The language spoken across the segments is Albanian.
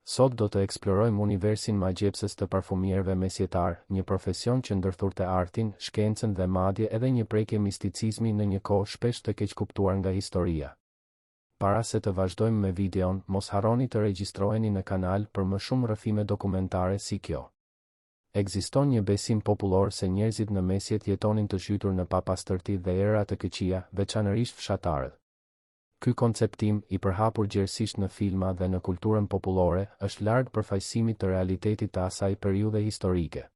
Sot do të eksplorojmë universin magjepsës të parfumierëve mesjetar, një profesion që ndërthurte artin, shkencën dhe madje edhe një prekje misticizmi në një kohë shpesh të keqkuptuar nga historia. Para se të vazhdojmë me videon, mos harroni të regjistroheni në kanal për më shumë rrëfime dokumentare si kjo. Ekziston një besim popullor se njerëzit në mesjet jetonin të zhytur në papastërti dhe era të këqija, veçanërisht fshatarët. Ky konceptim, i përhapur gjerësisht në filma dhe në kulturën popullore, është larg përfaqësimit të realitetit të asaj periudhe historike.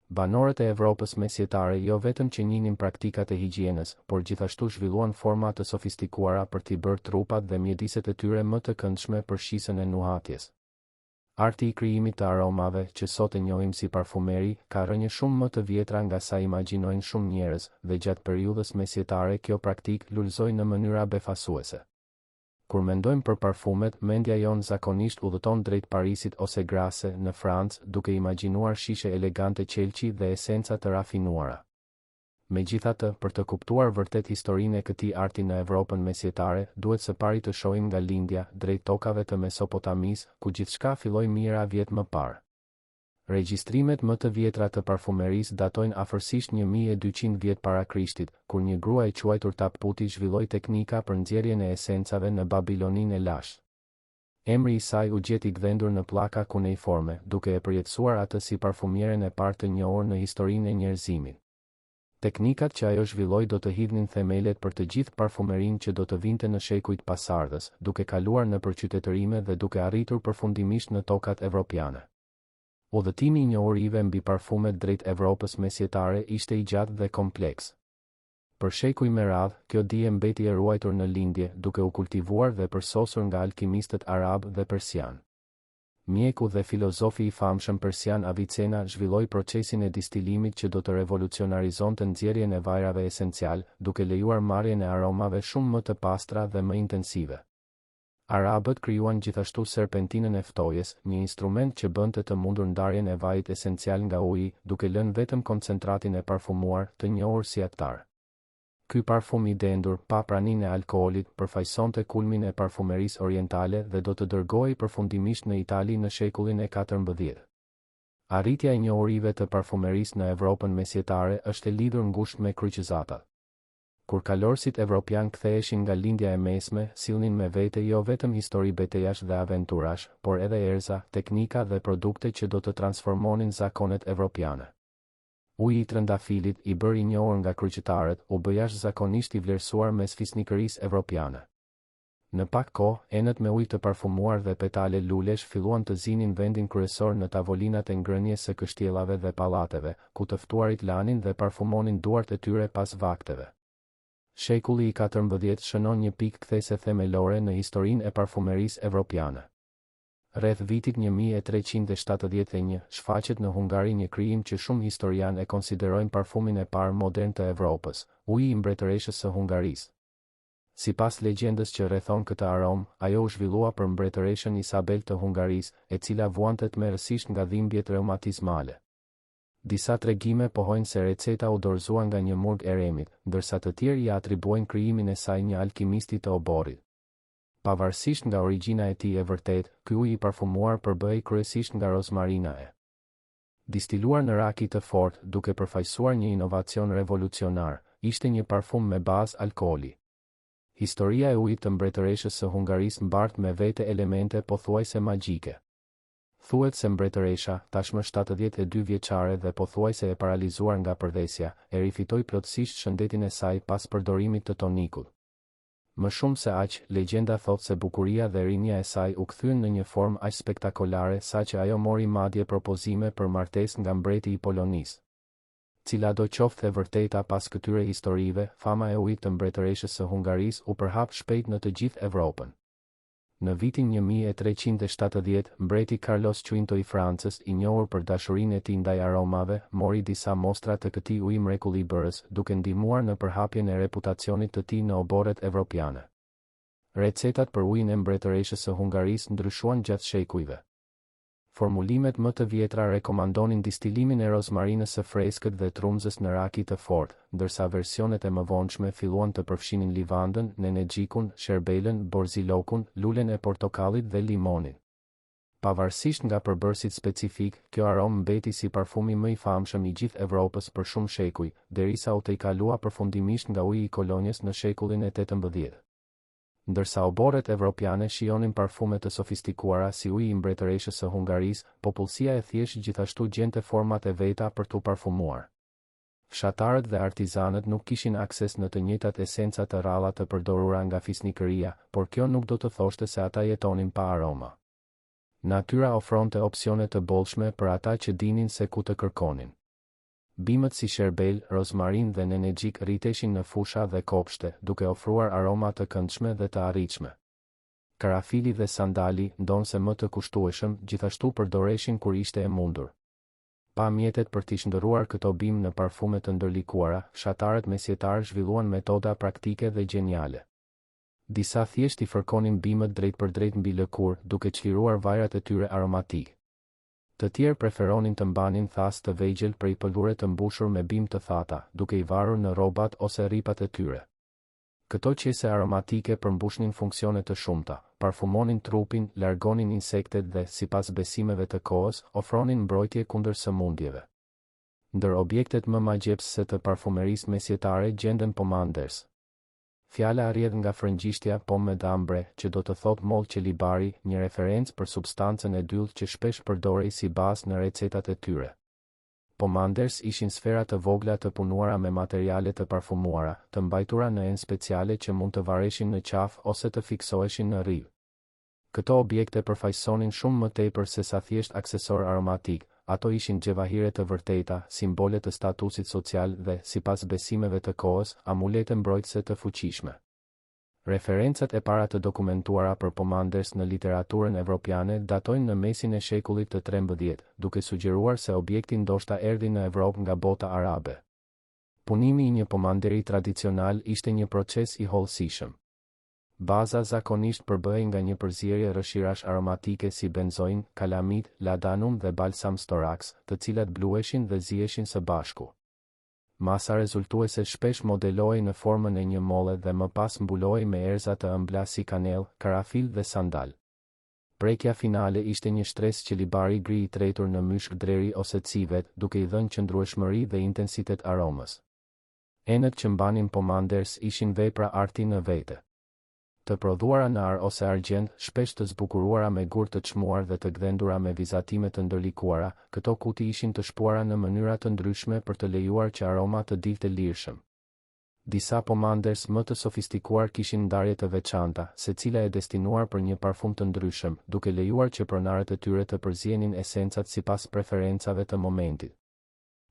Banorët e Evropës mesjetare jo vetëm që njihnin praktikat e higjienës, por gjithashtu zhvilluan forma të sofistikuara për t'i bërë trupat dhe mjediset e tyre më të këndshme për shisën e nuhatjes. Arti i krijimit të aromave, që sot e njohim si parfumeri, ka rënje shumë më të vjetra nga sa imagjinojnë shumë njerëz, dhe gjatë periudhës mesjetare kjo praktik lulëzoi në mënyra befasuese. Kur mendojmë për parfumet, mendja jonë zakonisht udhëton drejt Parisit ose Grasse në Francë, duke imagjinuar shishe elegante qelçi dhe esenca të rafinuara. Megjithatë, për të kuptuar vërtet historinë e këtij arti në Evropën mesjetare, duhet së pari të shohim nga lindja, drejt tokave të Mesopotamisë, ku gjithçka filloi mijëra vjet më parë. Regjistrimet më të vjetra të parfumerisë datojnë afërsisht 1200 vjet para Krishtit, kur një grua e quajtur Tapputi zhvilloi teknika për nxjerrjen e esencave në Babiloninë e lashtë. Emri i saj u gjet i gdhendur në pllaka kuneiforme, duke e përjetësuar atë si parfumieren e parë të njohur në historinë e njerëzimit. Teknikat që ajo zhvilloi do të hidhnin themelet për të gjithë parfumerinë që do të vinte në shekujt pasardhës, duke kaluar në përqytetërime dhe duke arritur përfundimisht në tokat evropiane. Udhëtimi i njohurive mbi parfumet drejt Evropës mesjetare ishte i gjatë dhe kompleks. Për shekuj me radhë, kjo dije mbeti e ruajtur në lindje, duke u kultivuar dhe përsosur nga alkimistët arab dhe persian. Mjeku dhe filozofi i famshëm persian Avicena zhvilloi procesin e distilimit që do të revolucionarizonte nxjerrjen e vajrave esencial, duke lejuar marrjen e aromave shumë më të pastra dhe më intensive. Arabët krijuan gjithashtu serpentinën e ftojes, një instrument që bënte të mundur ndarjen e vajit esencial nga uji, duke lënë vetëm koncentratin e parfumuar, të njohur si attar. Ky parfum i dendur, pa praninë e alkoolit, përfaqësonte kulmin e parfumerisë orientale dhe do të dërgohej përfundimisht në Itali në shekullin e 14. Arritja e njohurive të parfumerisë në Evropën mesjetare është e lidhur ngushtë me kryqëzatat. Kur kalorësit evropian ktheheshin nga lindja e mesme, sillnin me vete jo vetëm histori betejash dhe aventurash, por edhe erza, teknika dhe produkte që do të transformonin zakonet evropiane. Uji i trëndafilit, i bërë i njohur nga kryqëtarët, u bë jashtëzakonisht i vlerësuar mes fisnikërisë evropiane. Në pak kohë, enët me ujë të parfumuar dhe petale lulesh filluan të zinin vendin kryesor në tavolinat e ngrënies së kështjellave dhe pallateve, ku të ftuarit lanin dhe parfumonin duart e tyre pas vakteve. Shekulli i 14 shënon një pikë kthese themelore në historinë e parfumerisë evropiane. Rreth vitit 1371, shfaqet në Hungari një krijim që shumë historianë e konsiderojnë parfumin e parë modern të Evropës, uji i mbretëreshës së Hungarisë. Sipas legjendës që rrethon këtë aromë, ajo u zhvillua për mbretëreshën Isabel të Hungarisë, e cila vuante tmerrësisht nga dhimbjet reumatizmale. Disa tregime pohojnë se receta u dorëzua nga një murg eremit, ndërsa të tjerë i atribuojnë krijimin e saj një alkimisti të oborrit. Pavarësisht nga origjina e tij e vërtet, ky ujë i parfumuar përbëhej kryesisht nga rozmarina e distiluar në raki të fortë, duke përfaqësuar një inovacion revolucionar, ishte një parfum me bazë alkooli. Historia e ujit të mbretëreshës së Hungarisë mbart me vete elemente pothuajse magjike. Thuhet se mbretëresha, tashmë 72 vjeçare dhe pothuajse e paralizuar nga përdhesja, e rifitoi plotësisht shëndetin e saj pas përdorimit të tonikut. Më shumë se aq, legjenda thot se bukuria dhe rinia e saj u kthyen në një formë aq spektakolare saqë ajo mori madje propozime për martesë nga mbreti i Polonisë. Cilado qoftë e vërteta pas këtyre historive, fama e ujit të mbretëreshës së Hungarisë u përhap shpejt në të gjithë Evropën. Në vitin 1370, mbreti Carlos V i Francës, i njohur për dashurinë e tij ndaj aromave, mori disa mostra të këtij uji mrekullibërës, duke ndihmuar në përhapjen e reputacionit të tij në oborret evropiane. Recetat për ujin e mbretëreshës së Hungarisë ndryshuan gjatë shekujve. Formulimet më të vjetra rekomandonin distilimin e rozmarinës së freskët dhe trumzës në raki të fortë, ndërsa versionet e mëvonshme filluan të përfshinin livandën, nenexhikun, sherbelën, borzilokun, lulen e portokallit dhe limonin. Pavarësisht nga përbërësit specifik, kjo aromë mbeti si parfumi më i famshëm i gjithë Evropës për shumë shekuj, derisa u tejkalua përfundimisht nga uji i kolonjes në shekullin e 18. Ndërsa oborret evropiane shijonin parfume të sofistikuara si uji i mbretëreshës së Hungarisë, popullsia e thjeshtë gjithashtu gjente format e veta për t'u parfumuar. Fshatarët dhe artizanët nuk kishin akses në të njëjtat esenca të rralla të përdorura nga fisnikëria, por kjo nuk do të thoshte se ata jetonin pa aroma. Natyra ofronte opsione të bollshme për ata që dinin se ku të kërkonin. Bimët si sherbel, rozmarin dhe nenexhik rriteshin në fusha dhe kopshte, duke ofruar aroma të këndshme dhe të arritshme. Karafili dhe sandali, ndonse më të kushtueshëm, gjithashtu përdoreshin kur ishte e mundur. Pa mjetet për t'i shndërruar këto bimë në parfume të ndërlikuara, fshatarët mesjetarë zhvilluan metoda praktike dhe geniale. Disa thjesht i fërkonin bimët drejt për drejt mbi lëkur, duke çliruar vajrat e tyre aromatik. Të tjerë preferonin të mbanin thas të vegjël prej pëllure të mbushur me bimë të thata, duke i varur në rrobat ose rripat e tyre. Këto qese aromatike përmbushnin funksione të shumta, parfumonin trupin, largonin insektet dhe, sipas besimeve të kohës, ofronin mbrojtje kundër sëmundjeve. Ndër objektet më magjepsëse të parfumerisë mesjetare gjenden pomanders. Fjala arrjedh nga frëngjishtja pomme d'ambre, që do të thotë mollë qelibari, një referencë për substancën e dyll që shpesh përdorej si bazë në recetat e tyre. Pomanders ishin sfera të vogla të punuara me materiale të parfumuara, të mbajtura në enë speciale që mund të vareshin në qafë ose të fiksoheshin në rrivë. Këto objekte përfaqësonin shumë më tepër se sa thjesht aksesor aromatik, ato ishin gjevahire të vërteta, simbole të statusit social dhe, sipas besimeve të kohës, amulete mbrojtëse të fuqishme. Referencat e para të dokumentuara për pomanders në literaturën evropiane datojnë në mesin e shekullit të 13, duke sugjeruar se objekti ndoshta erdhi në Evropë nga bota arabe. Punimi i një pomanderi tradicional ishte një proces i hollësishëm. Baza zakonisht përbëhej nga një përzierje rrëshirash aromatike si benzoin, kalamit, ladanum dhe balsam storax, të cilat bluheshin dhe ziheshin së bashku. Masa rezultuese shpesh modelohej në formën e një molle dhe më pas mbulohej me erza të ëmbla si kanell, karafil dhe sandal. Prekja finale ishte një shtresë qelibari gri i tretur në myshk dreri ose civet, duke i dhënë qëndrueshmëri dhe intensitet aromës. Enët që mbanin pomanders ishin vepra arti në vete. Të prodhuara në ar ose argjend, shpesh të zbukuruara me gur të çmuar dhe të gdhendura me vizatime të ndërlikuara, këto kuti ishin të shpuara në mënyra të ndryshme për të lejuar që aroma të dilte lirshëm. Disa pomanders më të sofistikuar kishin ndarje të veçanta, secila e destinuar për një parfum të ndryshëm, duke lejuar që pronarët e tyre të përzihenin esencat sipas preferencave të momentit.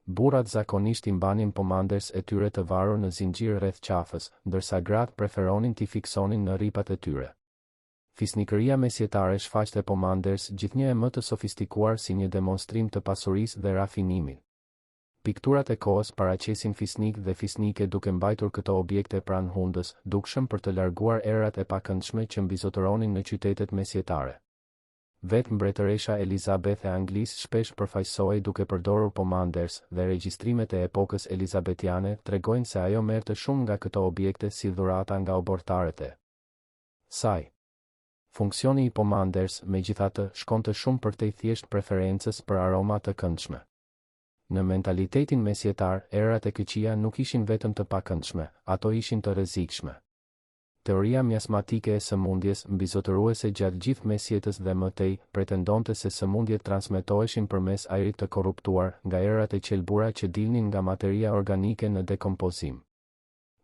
Burrat zakonisht i mbanin pomanders e tyre të varur në zinxhir rreth qafës, ndërsa gratë preferonin t'i fiksonin në rripat e tyre. Fisnikëria mesjetare shfaqte pomanders gjithnjë e më të sofistikuar si një demonstrim të pasurisë dhe rafinimit. Pikturat e kohës paraqesin fisnik dhe fisnike duke mbajtur këto objekte pranë hundës, dukshëm për të larguar erat e pakëndshme që mbizotëronin në qytetet mesjetare. Vetë mbretëresha Elizabeth e Anglisë shpesh përfaqësohej duke përdorur pomanders dhe regjistrimet e epokës elizabetiane tregojnë se ajo merrte shumë nga këto objekte si dhurata nga obortarët e saj. Funksioni i pomanders, megjithatë, shkonte shumë përtej thjesht preferencës për aroma të këndshme. Në mentalitetin mesjetar, erat e këqija nuk ishin vetëm të pakëndshme, ato ishin të rrezikshme. Teoria miasmatike e sëmundjes, mbizotëruese gjatë gjithë mesjetës dhe mëtej, pretendonte se sëmundjet transmetoheshin përmes ajrit të korruptuar, nga erat e qelbura që dilnin nga materia organike në dekompozim.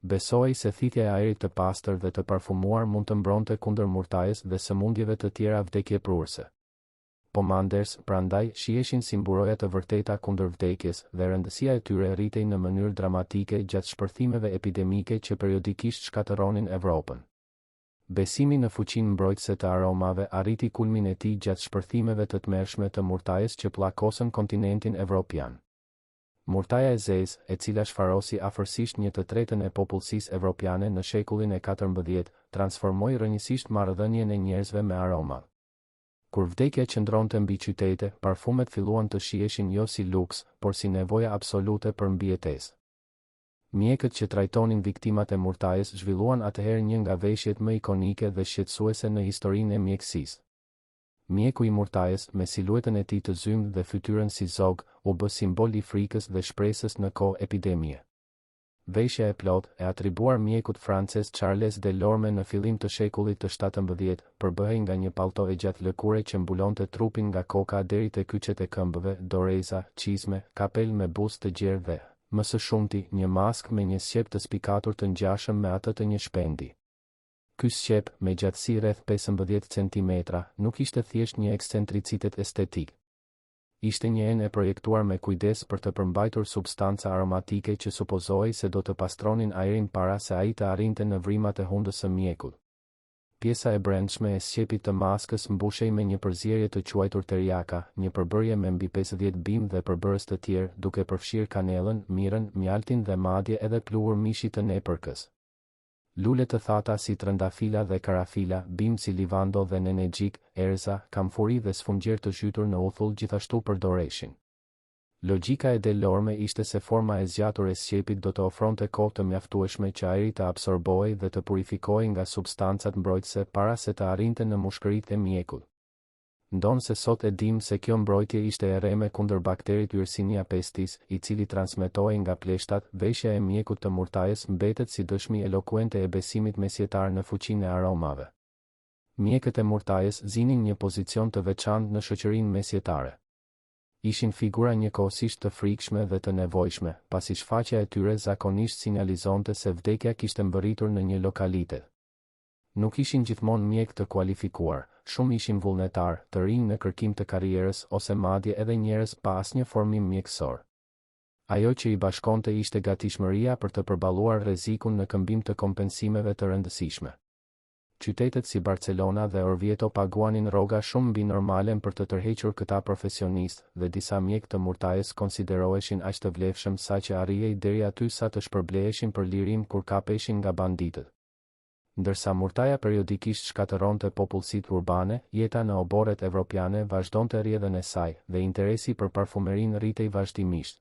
Besohej se thithja e ajrit të pastër dhe të parfumuar mund të mbronte kundër murtajes dhe sëmundjeve të tjera vdekjepruese. Pomanders, prandaj, shiheshin si mburoja të vërteta kundër vdekjes dhe rëndësia e tyre rritej në mënyrë dramatike gjatë shpërthimeve epidemike që periodikisht shkatërronin Evropën. Besimi në fuqinë mbrojtëse të aromave arriti kulmin e tij gjatë shpërthimeve të tmerrshme të murtajes që pllakosën kontinentin evropian. Murtaja e zezë, e cila shfarosi afërsisht 1/3 e popullsisë evropiane në shekullin e 14, transformoi rrënjësisht marrëdhënien e njerëzve me aromat. Kur vdekja qëndronte mbi qytete, parfumet filluan të shiheshin jo si luks, por si nevoja absolute për mbijetesë. Mjekët që trajtonin viktimat e murtajes zhvilluan atëherë një nga veshjet më ikonike dhe shqetësuese në historinë e mjekësisë. Mjeku i murtajës, me siluetën e tij të zymë dhe fytyrën si zog, u bë simbol i frikës dhe shpresës në kohë epidemie. Veshja e plot, e atribuar mjekut francez Charles Delorme në fillim të shekullit të 17, përbëhej nga një pallto e gjatë lëkure që mbulonte trupin nga koka deri te kyçet e këmbëve, doreza, çizme, kapel me buzë të gjerë dhe, më së shumti, një mask me një sqep të spikatur të ngjashëm me atë të një shpendi. Ky sqep, me gjatësi rreth 15 cm, nuk ishte thjesht një ekscentricitet estetik. Ishte një enë e projektuar me kujdes për të përmbajtur substanca aromatike që supozohej se do të pastronin ajrin para se ai të arrinte në vrimat e hundës së mjekut. Pjesa e brendshme e sqepit të maskës mbushej me një përzierje të quajtur teriaka, një përbërje me mbi 50 bimë dhe përbërës të tjerë, duke përfshirë kanellën, mirën, mjaltin dhe madje edhe pluhur mishi të nepërkës. Lule të thata si trëndafila dhe karafila, bimë si livando dhe nenexhik, erza, kamfuri dhe sfungjer të zhytur në uthull gjithashtu përdoreshin. Logjika e Delorme ishte se forma e zgjatur e sqepit do të ofronte kohë të mjaftueshme që ajri të absorbohej dhe të purifikohej nga substancat mbrojtëse para se të arrinte në mushkëritë e mjekut. Ndonë se sot e dim se kjo mbrojtje ishte e rreme kundër bakterit Yersinia pestis, i cili transmetohej nga pleshtat, veshja e mjekut të murtajës mbetet si dëshmi elokuente e besimit mesjetar në fuqinë e aromave. Mjekët e murtajës zinin një pozicion të veçantë në shoqërinë mesjetare. Ishin figura njëkohësisht të frikshme dhe të nevojshme, pasi shfaqja e tyre zakonisht sinjalizonte se vdekja kishte mbërritur në një lokalitet. Nuk ishin gjithmonë mjek të kualifikuar, shumë ishin vullnetar, të rinj në kërkim të karrierës ose madje edhe njerëz pa asnjë formim mjekësor. Ajo që i bashkonte ishte gatishmëria për të përballuar rrezikun në këmbim të kompensimeve të rëndësishme. Qytetet si Barcelona dhe Orvieto paguanin rroga shumë mbi normalen për të tërhequr këta profesionistë dhe disa mjek të murtajës konsideroheshin aq të vlefshëm saqë arrijej deri aty sa të shpërbleheshin për lirim kur kapeshin nga banditët. Ndërsa murtaja periodikisht shkatëronte popullsitë urbane, jeta në oborret evropiane vazhdonte rrjedhën e saj dhe interesi për parfumerinë rritej vazhdimisht.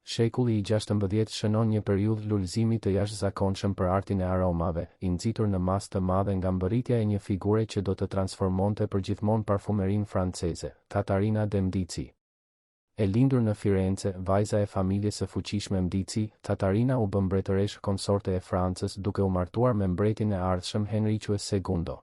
Shekulli i 16 shënon një periudhë lulëzimi të jashtëzakonshëm për artin e aromave, i nxitur në masë të madhe nga mbërritja e një figure që do të transformonte përgjithmonë parfumerinë franceze, Catarina de Medici. E lindur në Firenze, vajza e familjes së fuqishme Medici, Catarina u bë mbretëresh konsorte e Francës duke u martuar me mbretin e ardhshëm Henrique II.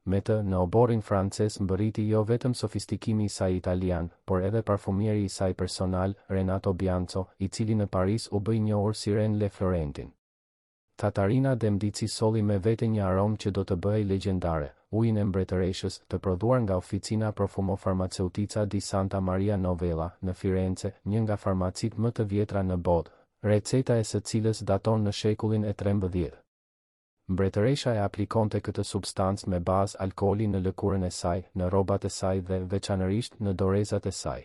Me të, në oborrin francez mbërriti jo vetëm sofistikimi i saj italian, por edhe parfumieri i saj personal, Renato Bianco, i cili në Paris u bë i njohur si Reine Le Florentin. Catarina de Medici solli me vete një aromë që do të bëhej legjendare, ujin e mbretëreshës, të prodhuar nga Officina Profumo Farmaceutica di Santa Maria Novella në Firenze, një nga farmacitë më të vjetra në botë, receta e së cilës daton në shekullin e 13. Mbretëresha e aplikonte këtë substancë me bazë alkooli në lëkurën e saj, në rrobat e saj dhe veçanërisht në dorezat e saj.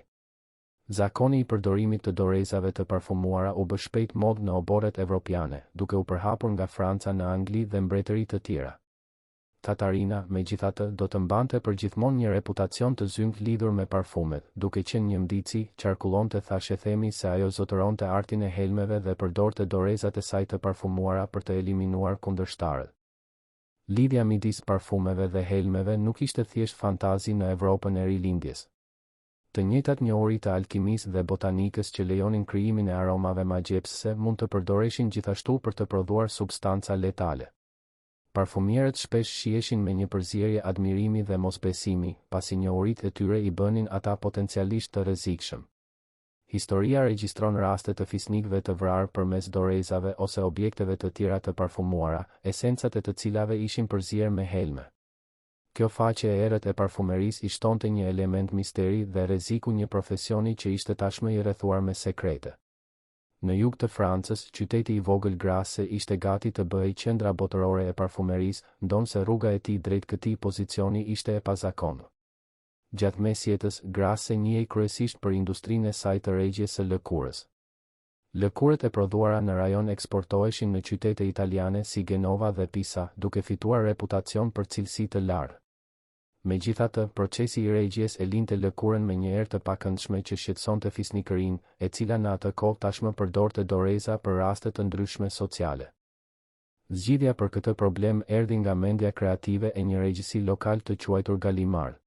Zakoni i përdorimit të dorezave të parfumuara u bë shpejt modë në oborret evropiane, duke u përhapur nga Franca në Angli dhe mbretëri të tjera. Catarina, megjithatë, do të mbante përgjithmonë një reputacion të zymt lidhur me parfumet, duke qenë një Medici, qarkullonte thashë themi se ajo zotëronte artin e helmeve dhe përdorte dorezat e saj të parfumuara për të eliminuar kundërshtarët. Lidhja midis parfumeve dhe helmeve nuk ishte thjesht fantazi në Evropën e rilindjes. Të njëjtat njohuri të alkimisë dhe botanikës që lejonin krijimin e aromave magjepsëse mund të përdoreshin gjithashtu për të prodhuar substanca letale. Parfumierët shpesh shiheshin me një përzierje admirimi dhe mosbesimi, pasi njohuritë e tyre i bënin ata potencialisht të rrezikshëm. Historia regjistron raste të fisnikëve të vrarë përmes dorezave ose objekteve të tjera të parfumuara, esencat e të cilave ishin përzier me helme. Kjo faqe e errët e parfumerisë i shtonte një element misteri dhe rreziku një profesioni që ishte tashmë i rrethuar me sekrete. Në jug të Francës, qyteti i vogël Grasse ishte gati të bëhej qendra botërore e parfumerisë, ndonse rruga e tij drejt këtij pozicioni ishte e pazakontë. Gjatë mesjetës, Grasse njihej kryesisht për industrinë e saj të rregjes së lëkurës. Lëkurët e prodhuara në rajon eksportoheshin në qytete italiane si Genova dhe Pisa, duke fituar reputacion për cilësi të lartë. Megjithatë, procesi i rregjes e linte lëkurën me një erë të pakëndshme që shqetësonte fisnikërinë, e cila në atë kohë tashmë përdorte doreza për raste të ndryshme sociale. Zgjidhja për këtë problem erdhi nga mendja kreative e një regjisi lokal të quajtur Gallimard.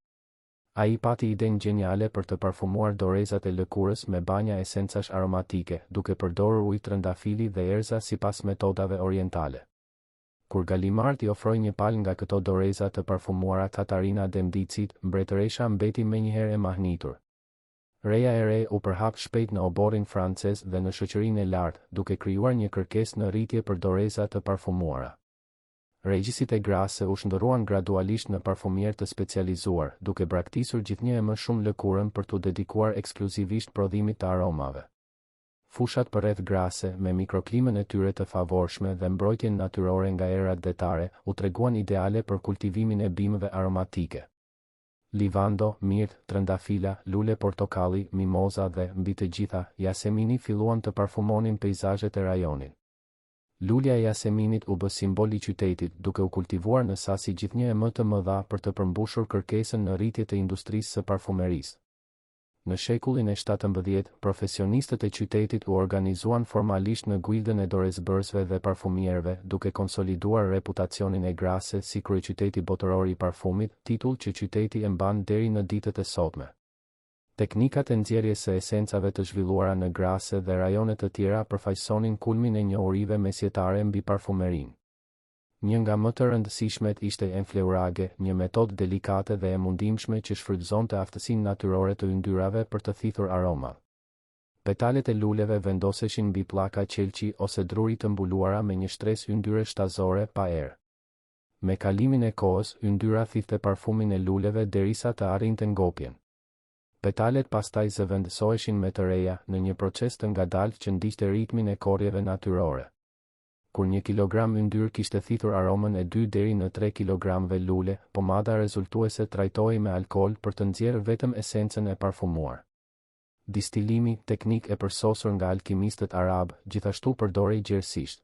Ai pati idenë geniale për të parfumuar dorezat e lëkurës me banja esencash aromatike, duke përdorur ujë trëndafili dhe erza sipas metodave orientale. Kur Galimard I ofroi një palë nga këto doreza të parfumuara Katarina Demdicit, mbretëresha mbeti menjëherë e mahnitur. Reja e re u përhap shpejt në oborin francez dhe në shoqërinë e lartë, duke krijuar një kërkesë në rritje për doreza të parfumuara. Regjisit e Grasse u shndërruan gradualisht në parfumier të specializuar, duke braktisur gjithnjë e më shumë lëkurën për t'u dedikuar ekskluzivisht prodhimit të aromave. Fushat përreth Grasse, me mikroklimën e tyre të favorshme dhe mbrojtjen natyrore nga erat detare, u treguan ideale për kultivimin e bimëve aromatike. Livando, mirt, trëndafila, lule portokalli, mimoza dhe, mbi të gjitha, jasemini filluan të parfumonin peizazhet e rajonit. Lulja e jaseminit u bë simbol I qytetit, duke u kultivuar në sasi gjithnjë e më të mëdha për të përmbushur kërkesën në rritje të industrisë së parfumerisë. Në shekullin e 17, profesionistët e qytetit u organizuan formalisht në guildën e dorezbërësve dhe parfumierëve, duke konsoliduar reputacionin e Grasse si kryeqyteti botëror I parfumit, titull që qyteti e mban deri në ditët e sotme. Teknikat e nxjerrjes së esencave të zhvilluara në Grasse dhe rajone të tjera përfaqësonin kulmin e njohurive mesjetare mbi parfumerinë. Një nga më të rëndësishmet ishte enfleurage, një metodë delikate dhe e mundimshme që shfrytëzonte aftësinë natyrore të yndyrave për të thithur aroma. Petalet e luleve vendoseshin mbi pllaka qelçi ose druri të mbuluara me një shtresë yndyre shtazore pa erë. Me kalimin e kohës, yndyra thithte parfumin e luleve derisa të arrinte ngopjen. Petalet pastaj zëvendësoheshin me të reja në një proces të ngadaltë që ndiqte ritmin e korrjeve natyrore. Kur 1 kilogram yndyr kishte thithur aromën e 2 deri në 3 kilogramëve lule, pomada rezultuese trajtohej me alkool për të nxjerrë vetëm esencën e parfumuar. Distilimi, teknikë e përsosur nga alkimistët arab, gjithashtu përdorej gjerësisht.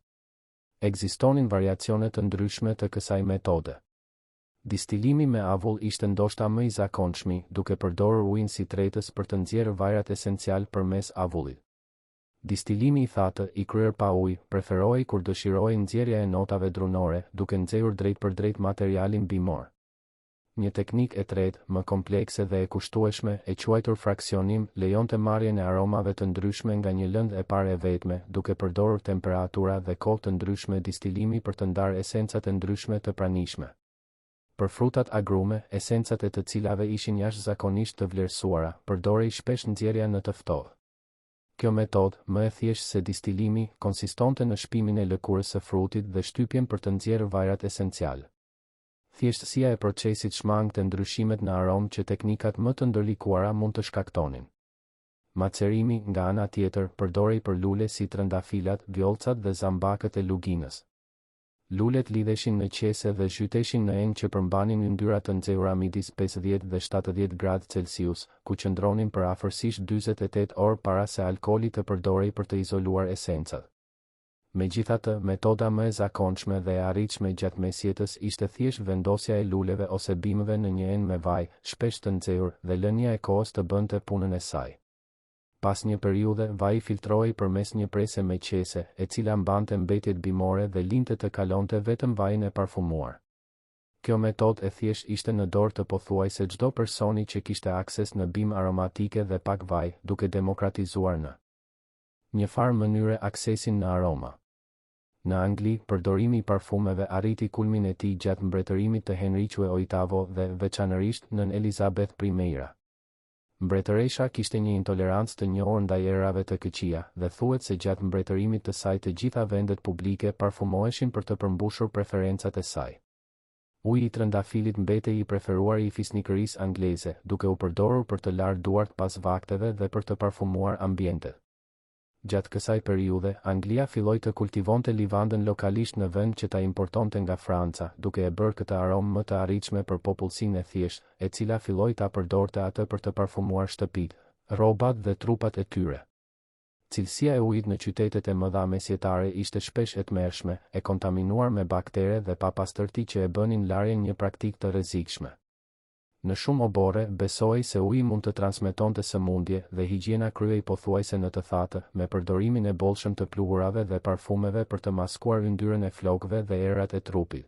Ekzistonin variacione të ndryshme të kësaj metode. Distilimi me avull ishte ndoshta më I zakonshmi, duke përdorur ujin si tretës për të nxjerrë vajrat esencial përmes avullit. Distilimi I thatë, I kryer pa ujë, preferohej kur dëshirohej nxjerrja e notave drunore, duke nxjerrur drejt për drejt materialin bimor. Një teknikë e tretë, më komplekse dhe e kushtueshme, e quajtur fraksionim, lejonte marrjen e aromave të ndryshme nga një lëndë e parë e vetme, duke përdorur temperatura dhe kohë të ndryshme distilimi për të ndarë esencat e ndryshme të pranishme. Për frutat agrume, esencat e të cilave ishin jashtëzakonisht të vlerësuara, përdorej shpesh nxjerrja në të ftohtë. Kjo metodë, më e thjeshtë se distilimi, konsistonte në shpimin e lëkurës së frutit dhe shtypjen për të nxjerrë vajrat esencial. Thjeshtësia e procesit shmangte ndryshimet në aromë që teknikat më të ndërlikuara mund të shkaktonin. Macerimi, nga ana tjetër, përdorej për lule si trëndafilat, vjollcat dhe zambakët e luginës. Lulet lidheshin në qese dhe zhyteshin në enjë që përmbanin yndyra të nxehura midis 50 dhe 70 gradë Celsius, ku qëndronin për afërsisht 48 orë para se alkooli të përdorej për të izoluar esencat. Megjithatë, metoda më e zakonshme dhe e arritshme gjatë mesjetës ishte thjesht vendosja e luleve ose bimëve në një enë me vaj, shpesh të nxehur, dhe lënia e kohës të bënte punën e saj. Pas një periudhe, vaji filtrohej përmes një prese me qese, e cila mbante mbetjet bimore dhe linte të kalonte vetëm vajin e parfumuar. Kjo metodë e thjesht ishte në dorë të pothuajse çdo personi që kishte akses në bimë aromatike dhe pak vaj, duke demokratizuar në një farë mënyre aksesin në aroma. Në Angli, përdorimi I parfumeve arriti kulmin e tij gjatë mbretërimit të Henrique VIII dhe veçanërisht nën Elizabeth I. Mbretëresha kishte një intolerancë të njohur ndaj erave të këqija dhe thuhet se gjatë mbretërimit të saj të gjitha vendet publike parfumoheshin për të përmbushur preferencat e saj. Uji I trëndafilit mbetej I preferuari I fisnikërisë angleze, duke u përdorur për të larë duart pas vakteve dhe për të parfumuar ambientet. Gjatë kësaj periudhe, Anglia filloi të kultivonte livandën lokalisht në vend që ta importonte nga Franca, duke e bërë këtë aromë më të arritshme për popullsinë e thjeshtë, e cila filloi ta përdorte atë për të parfumuar shtëpitë, rrobat dhe trupat e tyre. Cilësia e ujit në qytetet e mëdha mesjetare ishte shpesh e tmerrshme, e kontaminuar me baktere dhe pa pastërti që e bënin larjen një praktikë të rrezikshme. Në shumë obore, besohej se uji mund të transmetonte sëmundje dhe higjiena kryhej pothuajse në të thatë, me përdorimin e bollshëm të pluhurave dhe parfumeve për të maskuar yndyrën e flokëve dhe erat e trupit.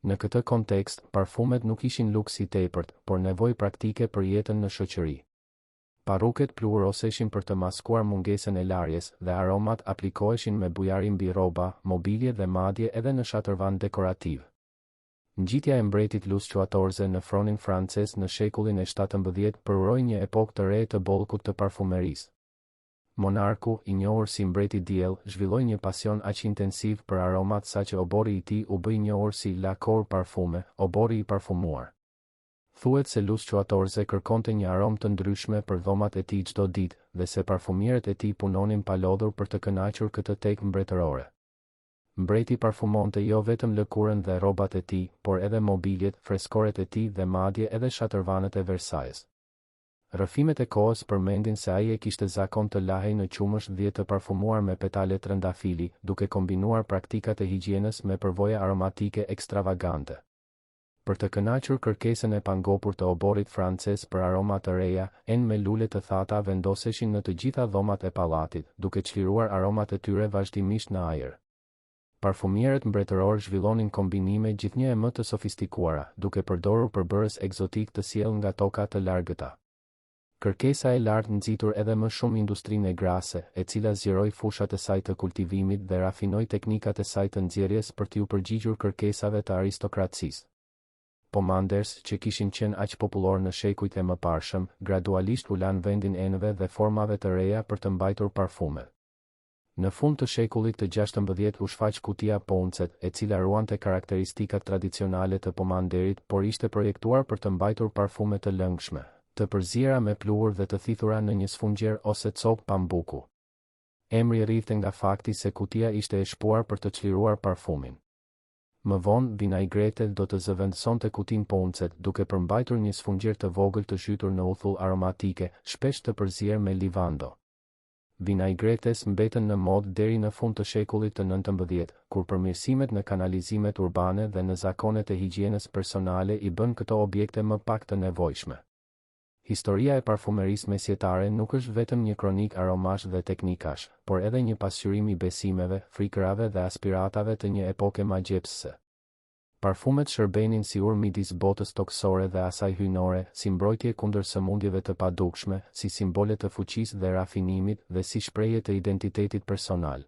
Në këtë kontekst, parfumet nuk ishin luks i tepërt, por nevojë praktike për jetën në shoqëri. Parruket pluhuroseshin për të maskuar mungesën e larjes dhe aromat aplikoheshin me bujari mbi rroba, mobilje dhe madje edhe në shatërvan dekorativ. Ngjitja e mbretit Louis XIV në fronin francez në shekullin e 17 përuroi një epokë të re të bollkut të parfumerisë. Monarku, i njohur si mbreti diell, zhvilloi një pasion aq intensiv për aromat saqë obori i tij u bë i njohur si La Cour Parfume, obori i parfumuar. Thuhet se Louis XIV kërkonte një aromë të ndryshme për dhomat e tij çdo ditë dhe se parfumierët e tij punonin pa lodhur për të kënaqur këtë tekë mbretërore. Mbreti parfumonte jo vetëm lëkurën dhe rrobat e tij, por edhe mobiljet, freskoret e tij dhe madje edhe shatërvanët e Versailles. Rrëfimet e kohës përmendin se ai e kishte zakon të lahej në qumësh 10 të parfumuar me petale trëndafili, duke kombinuar praktikat e higjienës me përvoja aromatike ekstravagante. Për të kënaqur kërkesën e pangopur të oborit francez për aroma të reja, enë me lule të thata vendoseshin në të gjitha dhomat e pallatit, duke çliruar aromat e tyre vazhdimisht në ajër. Parfumierët mbretëror zhvillonin kombinime gjithnjë më të sofistikuara, duke përdorur përbërës egzotik të sjellë nga toka të largëta. Kërkesa e lartë nxitur edhe më shumë industrinë e grase, e cila zgjeroi fushat e saj të kultivimit dhe rafinoi teknikat e saj të nxjerrjes për t'u përgjigjur kërkesave të aristokracisë. Pomanders, që kishin qenë aq popullor në shekujt e mëparshëm, gradualisht u lanë vendin enëve dhe formave të reja për të mbajtur parfume. Në fund të shekullit të 16 u shfaq kutia Pouncet, e cila ruante karakteristikat tradicionale të pomanderit, por ishte projektuar për të mbajtur parfume të lëngshme, të përziera me pluhur dhe të thithura në një sfungjer ose copë pambuku. Emri rrifte nga fakti se kutia ishte e shpuar për të çliruar parfumin. Më vonë, Vinaigrette do të zëvendësonte kutin Pouncet, duke përmbajtur një sfungjer të vogël të zhytur në uthull aromatike, shpesh të përzier me livando. Vinaigrettes mbetën në modë deri në fund të shekullit të 19, kur përmirësimet në kanalizimet urbane dhe në zakonet e higjienës personale i bën këto objekte më pak të nevojshme. Historia e parfumerisë mesjetare nuk është vetëm një kronik aromash dhe teknikash, por edhe një pasqyrim i besimeve, frikërave dhe aspiratave të një epoke magjepsëse. Parfumet shërbenin si urë midis botës toksore dhe asaj hyjnore, si mbrojtje kundër sëmundjeve të padukshme, si simbole të fuqisë dhe rafinimit dhe si shprehje të identitetit personal.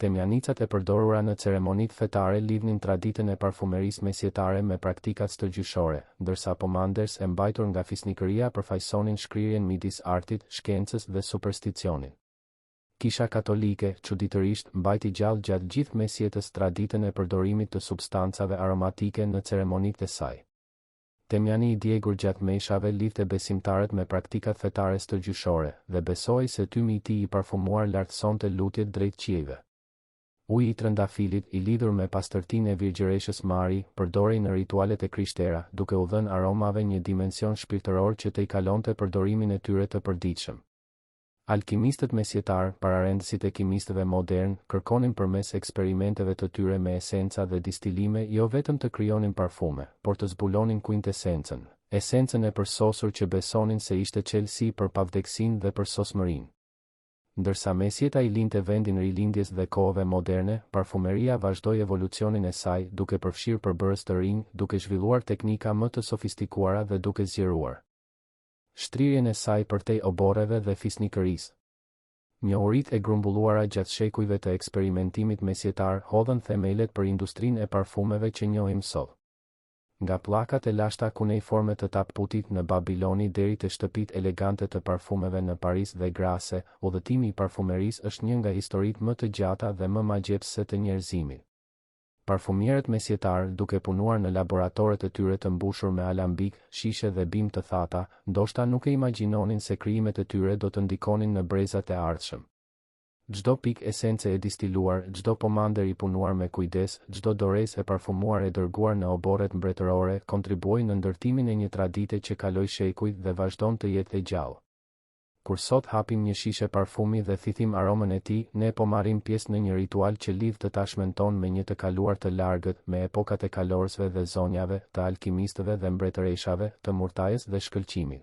Temjanicat e përdorura në ceremonitë fetare lidhnin traditën e parfumerisë mesjetare me praktikat stërgjyshore, ndërsa pomanders e mbajtur nga fisnikëria përfaqësonin shkrirjen midis artit, shkencës dhe supersticionit. Kisha katolike, çuditërisht, mbajti gjallë gjatë gjithë mesjetës traditën e përdorimit të substancave aromatike në ceremonitë e saj. Temjani i djegur gjatë meshave lidhte besimtarët me praktikat fetare stërgjyshore dhe besoi se tymi i tij i parfumuar lartësonte lutjet drejt qiejve. Uji i trëndafilit, i lidhur me pastërtinë e Virgjëreshës Mari, përdorej në ritualet e krishtera, duke u dhënë aromave një dimension shpirtëror që të i kalonte përdorimin e tyre të përditshëm. Alkimistët mesjetar, pararendësit e kimistëve modern, kërkonin përmes eksperimenteve të tyre me esenca dhe distilime jo vetëm të krijonin parfume, por të zbulonin quintesencën, esencën e përsosur që besonin se ishte çelësi për pavdeksin dhe për sosmërinë. Ndërsa mesjeta i linte vendin rilindjes dhe kohëve moderne, parfumeria vazhdoi evolucionin e saj, duke përfshirë përbërës të rinj, duke zhvilluar teknika më të sofistikuara dhe duke zgjeruar shtrirjen e saj përtej oboreve dhe fisnikërisë. Njohuritë e grumbulluara gjatë shekujve të eksperimentimit mesjetar hodhën themelet për industrinë e parfumeve që njohim sot. Nga pllakat e lashta kuneiforme të taputit në Babiloni deri te shtëpitë elegante të parfumeve në Paris dhe Grasse, udhëtimi i parfumerisë është një nga historitë më të gjata dhe më magjepsëse të njerëzimit. Parfumierët mesjetar, duke punuar në laboratoret e tyre të mbushur me alambik, shishe dhe bim të thata, ndoshta nuk e imagjinonin se krijimet e tyre do të ndikonin në brezat e ardhshëm. Çdo pikë esence e distiluar, çdo pomander i punuar me kujdes, çdo dorezë e parfumuar e dërguar në oborret mbretërore kontribuoi në ndërtimin e një tradite që kaloi shekujt dhe vazhdon të jetë e gjallë. Kur sot hapim një shishe parfumi dhe thithim aromën e tij, ne po marrim pjesë në një ritual që lidh të tashmen ton me një të kaluar të largët, me epokat e kalorsve dhe zonjave, të alkimistëve dhe mbretëreshave, të murtajës dhe shkëlqimit.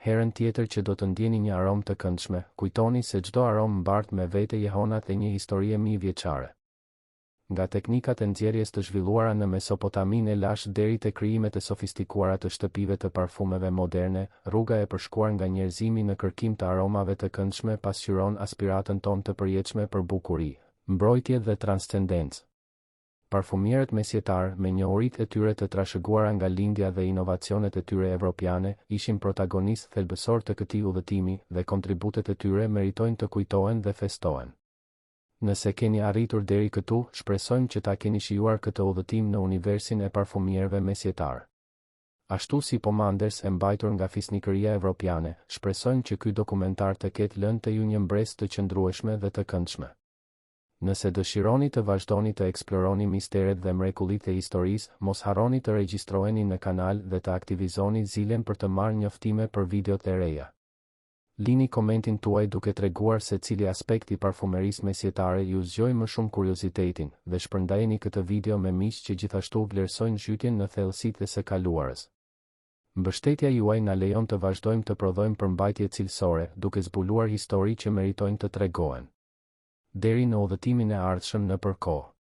Herën tjetër që do të ndjeni një aromë të këndshme, kujtoni se çdo aromë mbart me vete jehonat e një historie mijëvjeçare. nga teknikat e nxjerrjes të zhvilluara në Mesopotaminë e lashtë deri te krijimet e sofistikuara të shtëpive të parfumeve moderne, rruga e përshkuar nga njerëzimi në kërkim të aromave të këndshme pasqyron aspiratën tonë të përjetshme për bukuri, mbrojtje dhe transcendencë. Parfumierët mesjetar, me njohuritë e tyre të trashëguara nga lindja dhe inovacionet e tyre evropiane, ishin protagonistë thelbësor të këtij udhëtimi dhe kontributet e tyre meritojnë të kujtohen dhe festohen. Nëse keni arritur deri këtu, shpresojmë që ta keni shijuar këtë udhëtim në universin e parfumierëve mesjetar. Ashtu si Pomanders e mbajtur nga fisnikëria evropiane, shpresojmë që ky dokumentar të ketë lënë te ju një mbresë të qëndrueshme dhe të këndshme. Nëse dëshironi të vazhdoni të eksploroni misteret dhe mrekullitë e historisë, mos harroni të regjistroheni në kanal dhe të aktivizoni zilen për të marrë njoftime për videot e reja. Lini komentin tuaj duke treguar se cili aspekt i parfumerisë mesjetare ju zgjoi më shumë kuriozitetin dhe shpërndajeni këtë video me miq që gjithashtu vlerësojnë zhytjen në thellësitë e së kaluarës. Mbështetja juaj na lejon të vazhdojmë të prodhojmë përmbajtje cilësore, duke zbuluar histori që meritojnë të tregohen. Deri në udhëtimin e ardhshëm në përkohë.